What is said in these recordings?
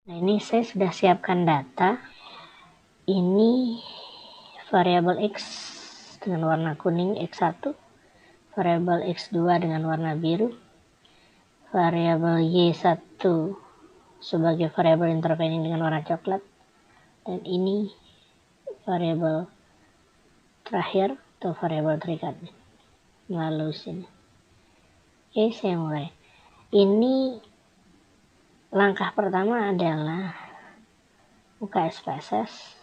Nah, ini saya sudah siapkan data. Ini variabel X dengan warna kuning X1, variabel X2 dengan warna biru, variabel Y1 sebagai variabel intervening dengan warna coklat, dan ini variabel terakhir atau variabel terikat melalui sini. Oke, saya mulai. Ini langkah pertama adalah buka SPSS,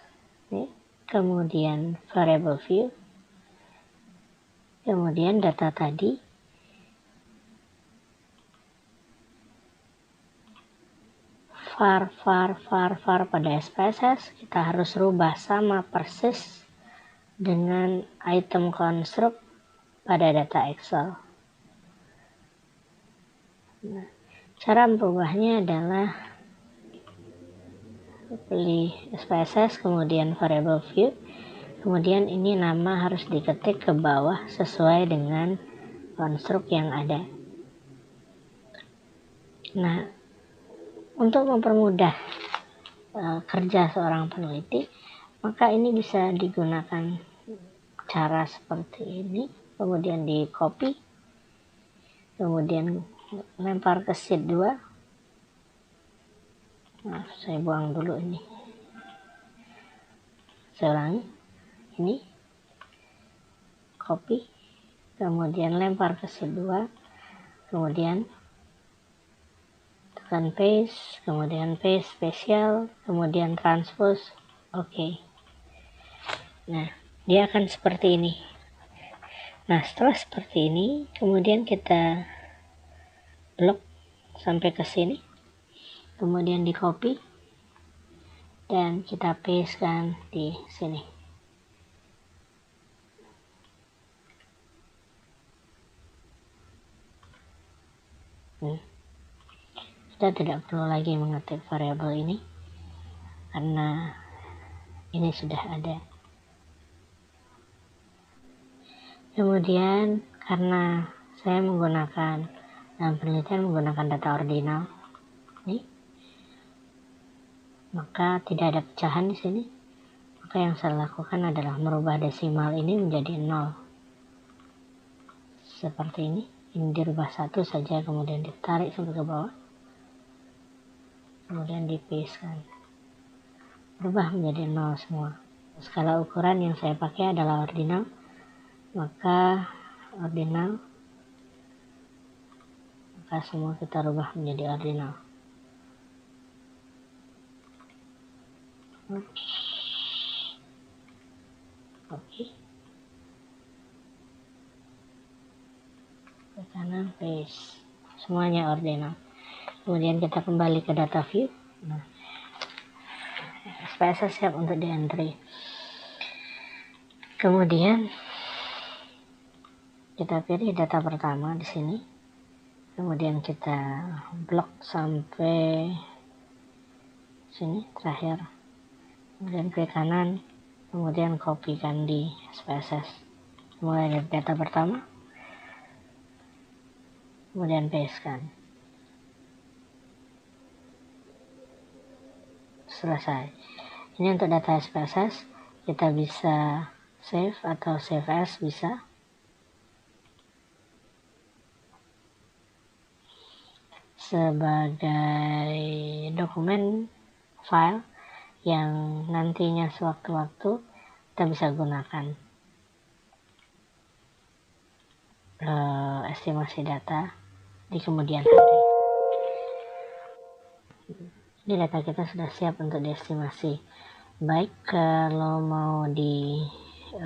kemudian variable view, kemudian data tadi, var pada SPSS kita harus rubah sama persis dengan item construct pada data Excel. Nah, cara merubahnya adalah pilih SPSS, kemudian variable view, kemudian ini nama harus diketik ke bawah sesuai dengan konstruk yang ada. Nah, untuk mempermudah kerja seorang peneliti, maka ini bisa digunakan cara seperti ini, kemudian di copy, kemudian lempar ke sheet 2. Maaf, saya buang dulu ini. Saya ulangi, ini copy, kemudian lempar ke sheet 2, kemudian tekan paste, kemudian paste spesial, kemudian transpose, oke. Nah, dia akan seperti ini. Nah, setelah seperti ini, kemudian kita blok sampai ke sini, kemudian di copy, dan kita paste kan di sini. Kita tidak perlu lagi mengetik variabel ini, karena ini sudah ada. Kemudian karena saya menggunakan dalam penelitian menggunakan data ordinal, maka tidak ada pecahan di sini. Maka yang saya lakukan adalah merubah desimal ini menjadi 0. Seperti ini. Ini dirubah 1 saja, kemudian ditarik sampai ke bawah. Kemudian di paste kan. Berubah menjadi 0 semua. Skala ukuran yang saya pakai adalah ordinal. Maka semua kita rubah menjadi ordinal. Oke. Ke kanan paste. Semuanya ordinal. Kemudian kita kembali ke data view. Nah, SPSS siap untuk di entry. Kemudian kita pilih data pertama di sini. Kemudian kita blok sampai sini terakhir. Kemudian klik kanan, kemudian kopikan di SPSS. Mulai dari data pertama, kemudian paste kan. Selesai. Ini untuk data SPSS, kita bisa save atau save as bisa. Sebagai dokumen file yang nantinya sewaktu-waktu kita bisa gunakan estimasi data di kemudian hari. Ini data kita sudah siap untuk diestimasi, baik kalau mau diuji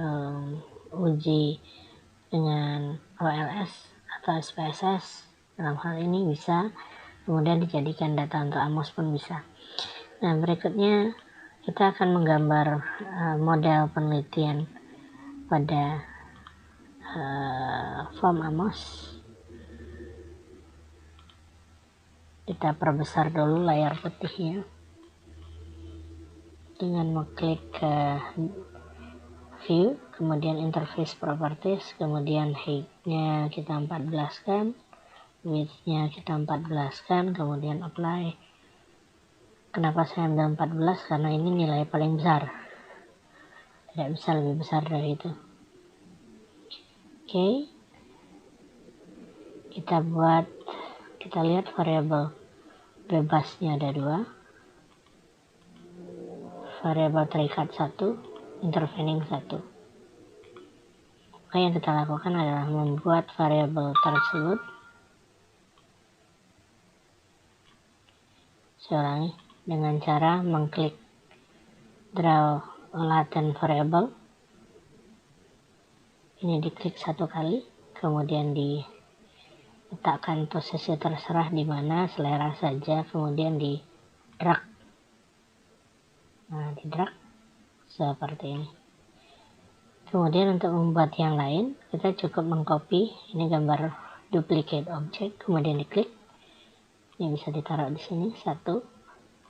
dengan OLS atau SPSS, dalam hal ini bisa, kemudian dijadikan data untuk AMOS pun bisa. Nah, berikutnya kita akan menggambar model penelitian pada form AMOS. Kita perbesar dulu layar putihnya dengan mengklik ke view, kemudian interface properties, kemudian height-nya kita 14 kan, width-nya kita 14 kan, kemudian apply, Kenapa saya ambil 14? Karena ini nilai paling besar, tidak bisa lebih besar dari itu. Oke, kita lihat variabel bebasnya ada 2, variabel terikat 1, intervening 1. Maka yang kita lakukan adalah membuat variabel tersebut, saya ulangi, dengan cara mengklik draw a latent variable. Ini diklik 1 kali, kemudian diletakkan posisi terserah di mana selera saja, kemudian di drag. Nah, di drag seperti ini. Kemudian untuk membuat yang lain, kita cukup mengcopy ini gambar duplicate object, kemudian diklik. Ini bisa ditaruh di sini 1,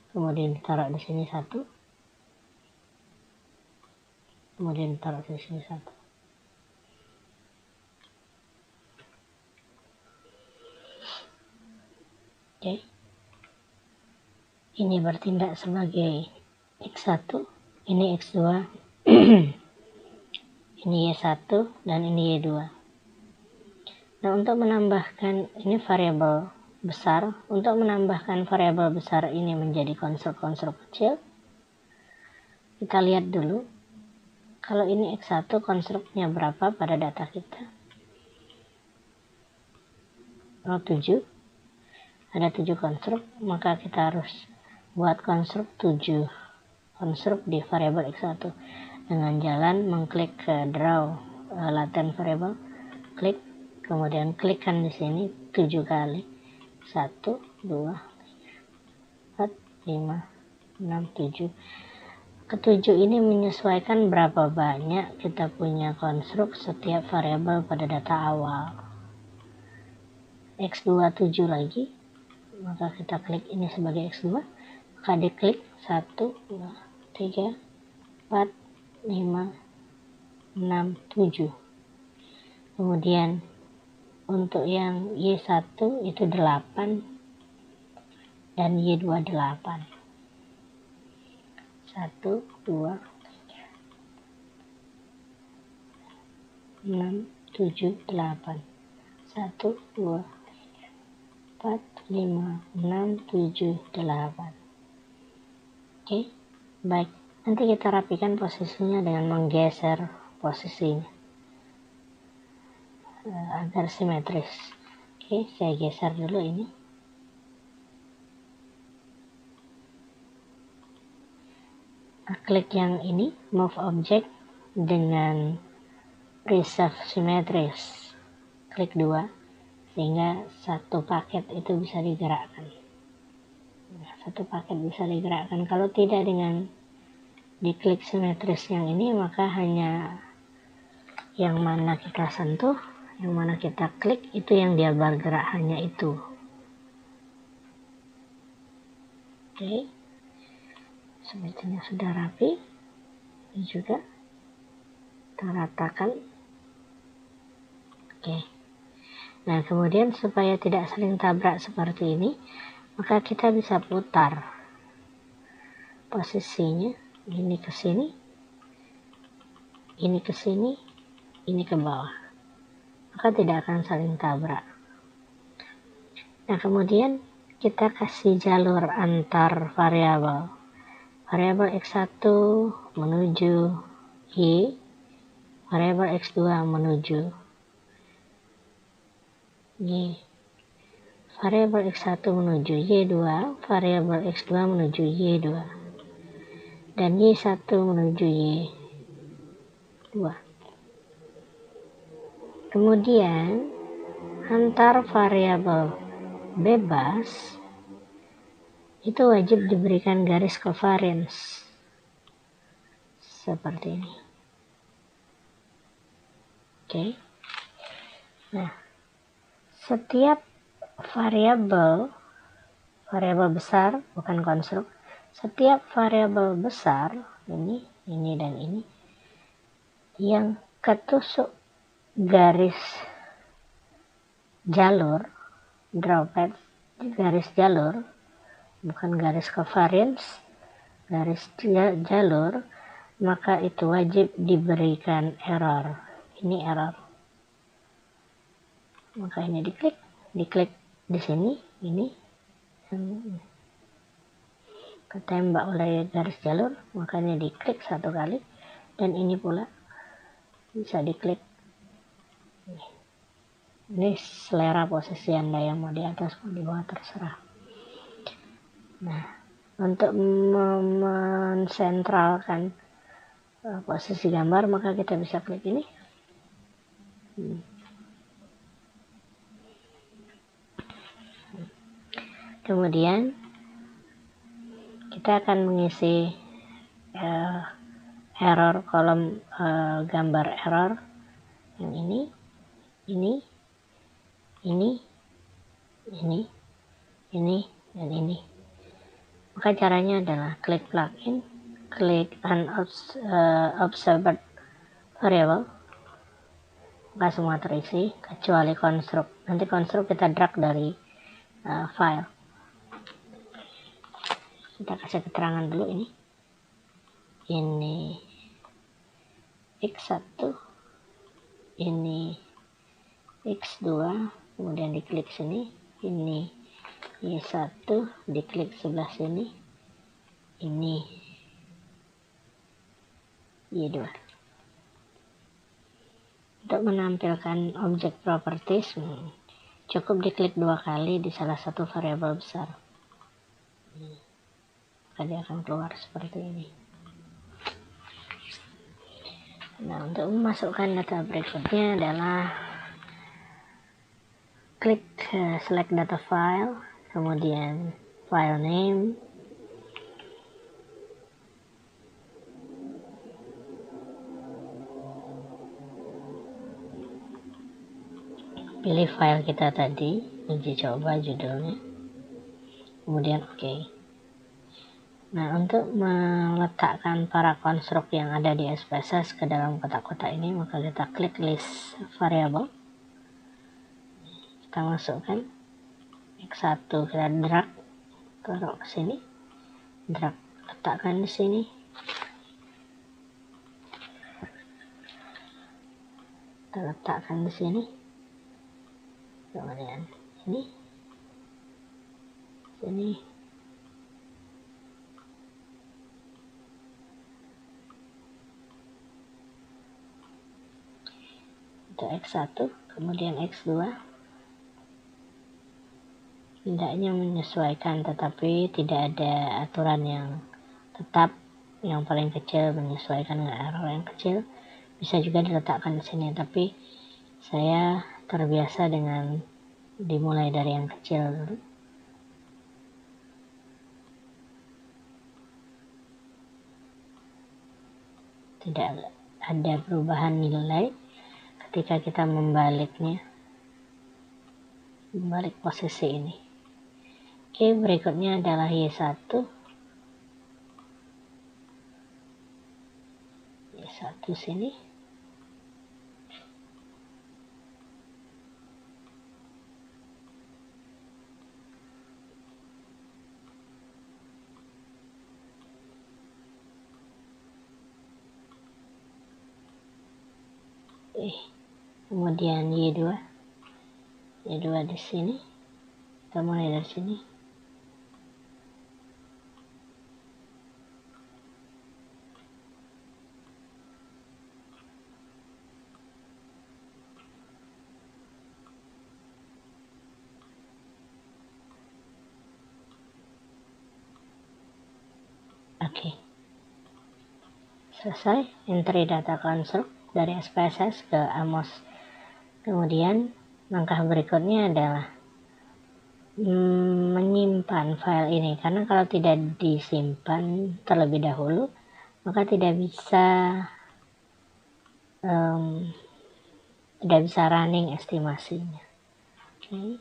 kemudian ditaruh di sini 1, kemudian ditaruh di sini 1. Oke. Ini bertindak sebagai X1, ini X2, ini Y1, dan ini Y2. Nah, untuk menambahkan ini variabel besar, untuk menambahkan variabel besar ini menjadi konstruk-konstruk kecil, kita lihat dulu kalau ini X1 konstruknya berapa pada data kita. 7, ada 7 konstruk, maka kita harus buat konstruk 7 konstruk di variabel X1 dengan jalan mengklik ke draw latent variable, klik, kemudian klikkan di sini 7 kali, 1, 2, 3, 4, 5, 6, 7. Ketujuh ini menyesuaikan berapa banyak kita punya konstruk setiap variabel pada data awal. X2 7 lagi, maka kita klik ini sebagai X2, maka diklik 1, 2, 3, 4, 5, 6, 7. Kemudian untuk yang Y1 itu 8 dan Y2 8. 1, 2, 3, 6, 7, 8. 1, 2, 4, 5, 6, 7, 8. Oke, baik. Nanti kita rapikan posisinya dengan menggeser posisinya agar simetris. Oke, saya geser dulu ini. Klik yang ini, move object dengan preserve symmetries. Klik 2, sehingga satu paket itu bisa digerakkan. Satu paket bisa digerakkan. Kalau tidak dengan diklik simetris yang ini, maka hanya yang mana kita sentuh, yang mana kita klik, itu yang dia bergerak, hanya itu. Oke. Sepertinya sudah rapi. Ini juga kita ratakan. Oke. Nah, kemudian supaya tidak saling tabrak seperti ini, maka kita bisa putar posisinya, ini ke sini, ini ke sini, ini ke bawah. Maka tidak akan saling tabrak. Nah, kemudian kita kasih jalur antar variabel. Variabel X1 menuju Y, variabel X2 menuju Y, variabel X1 menuju Y2, variabel X2 menuju Y2, dan Y1 menuju Y2. Kemudian antar variabel bebas itu wajib diberikan garis covariance seperti ini. Oke. Nah, setiap variabel besar, bukan konstruk, setiap variabel besar ini dan ini yang ketusuk garis jalur, draw path garis jalur, bukan garis covariance, garis jalur, maka itu wajib diberikan error. Ini error. Maka ini diklik di sini, ini ketembak oleh garis jalur, makanya diklik satu kali, dan ini pula bisa diklik. Ini selera posisi Anda, yang mau di atas mau di bawah terserah. Nah, untuk mensentralkan posisi gambar, maka kita bisa klik ini. Kemudian kita akan mengisi error, kolom gambar error yang ini, dan ini. Maka caranya adalah klik plugin, klik unobserved variable, maka semua terisi kecuali konstruk. Nanti konstruk kita drag dari file. Kita kasih keterangan dulu ini x1, ini x2, kemudian diklik sini, ini y1, diklik sebelah sini, ini y2. Untuk menampilkan objek properties, cukup diklik 2 kali di salah satu variabel besar. Maka dia akan keluar seperti ini. Nah, untuk memasukkan data berikutnya adalah klik select data file, kemudian file name, pilih file kita tadi, uji coba judulnya, kemudian oke. Nah, untuk meletakkan para konstruk yang ada di SPSS ke dalam kotak-kotak ini, maka kita klik list variable, kita masukkan x1, kita drag taruh ke sini, drag letakkan di sini, kita letakkan di sini, kemudian ini, sini, untuk x1, kemudian x2, hendaknya menyesuaikan, tetapi tidak ada aturan yang tetap. Yang paling kecil menyesuaikan dengan error yang kecil, bisa juga diletakkan di sini, tapi saya terbiasa dengan dimulai dari yang kecil dulu. Tidak ada perubahan nilai ketika kita membaliknya, membalik posisi ini. Oke, berikutnya adalah Y1 sini, kemudian Y2 di sini, kita mulai dari sini, oke. Selesai entry data konstruk dari SPSS ke Amos. Kemudian langkah berikutnya adalah menyimpan file ini, karena kalau tidak disimpan terlebih dahulu maka tidak bisa running estimasinya. Oke,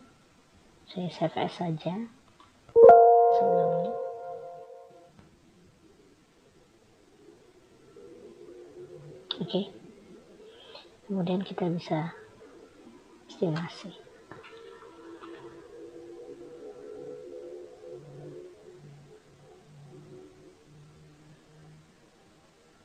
saya save as saja sebelumnya. Oke, kemudian kita bisa estimasi.